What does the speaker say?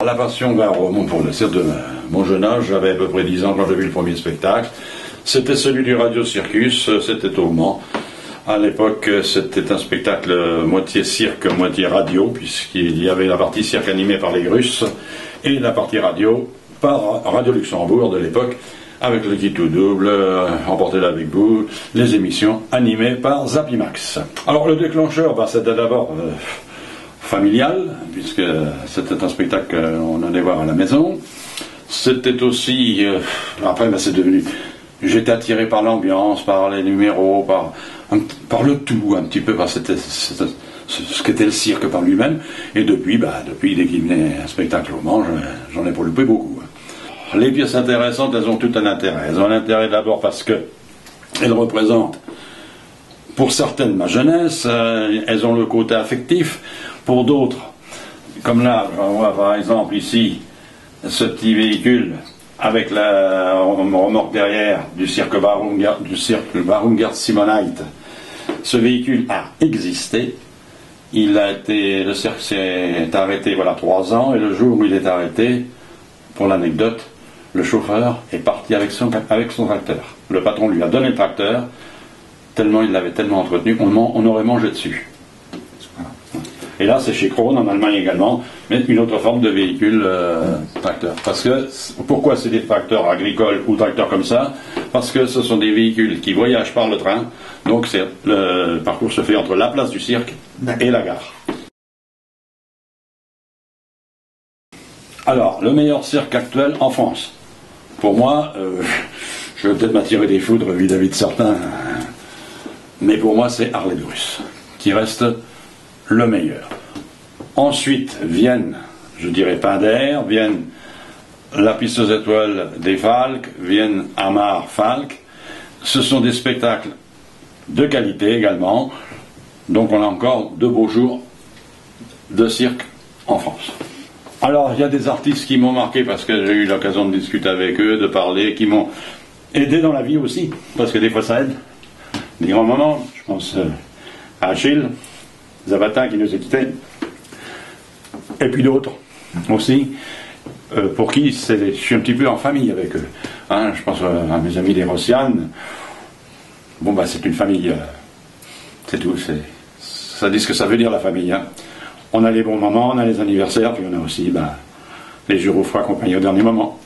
La passion remonte pour le cirque de mon jeune âge. J'avais à peu près 10 ans quand j'ai vu le premier spectacle. C'était celui du Radio Circus, c'était au Mans. À l'époque, c'était un spectacle moitié cirque, moitié radio, puisqu'il y avait la partie cirque animée par les Grusses et la partie radio par Radio Luxembourg de l'époque, avec le kit tout double, Emportez-le avec vous, les émissions animées par Zapimax. Alors le déclencheur, c'était d'abord familial, puisque c'était un spectacle qu'on allait voir à la maison. C'était aussi, après c'est devenu, j'étais attiré par l'ambiance, par les numéros, par le tout, un petit peu, par ce qu'était le cirque par lui-même. Et depuis, dès qu'il venait un spectacle au Mans, j'en ai pour loupé beaucoup. Les pièces intéressantes, elles ont tout un intérêt. Elles ont un intérêt d'abord parce qu'elles représentent, pour certaines, ma jeunesse, elles ont le côté affectif. Pour d'autres, comme là, j'en vois par exemple ici, ce petit véhicule avec la remorque derrière du cirque Barungert Simonite. Ce véhicule a existé. Le cirque s'est arrêté 3 ans, et le jour où il est arrêté, pour l'anecdote, le chauffeur est parti avec son tracteur. Le patron lui a donné le tracteur, tellement il l'avait tellement entretenu, on aurait mangé dessus. Et là, c'est chez Krohn, en Allemagne également, mais une autre forme de véhicule tracteur. Parce que, pourquoi c'est des tracteurs agricoles ou tracteurs comme ça? Parce que ce sont des véhicules qui voyagent par le train, donc le parcours se fait entre la place du cirque et la gare. Alors, le meilleur cirque actuel en France. Pour moi, je vais peut-être m'attirer des foudres vis-à-vis de certains, mais pour moi, c'est Harley-Druss, qui reste le meilleur. Ensuite viennent, je dirais Pinder, viennent La Piste aux Étoiles des Falques, viennent Amar Falk. Ce sont des spectacles de qualité également. Donc on a encore de beaux jours de cirque en France. Alors il y a des artistes qui m'ont marqué parce que j'ai eu l'occasion de discuter avec eux, de parler, qui m'ont aidé dans la vie aussi, parce que des fois ça aide. Des grands moments, je pense à Achille Zabatin qui nous a quittés, et puis d'autres aussi, pour qui je suis un petit peu en famille avec eux. Je pense à mes amis des Rossianes. C'est une famille, c'est tout, ça dit ce que ça veut dire la famille. On a les bons moments, on a les anniversaires, puis on a aussi les jours où il faut accompagner au dernier moment.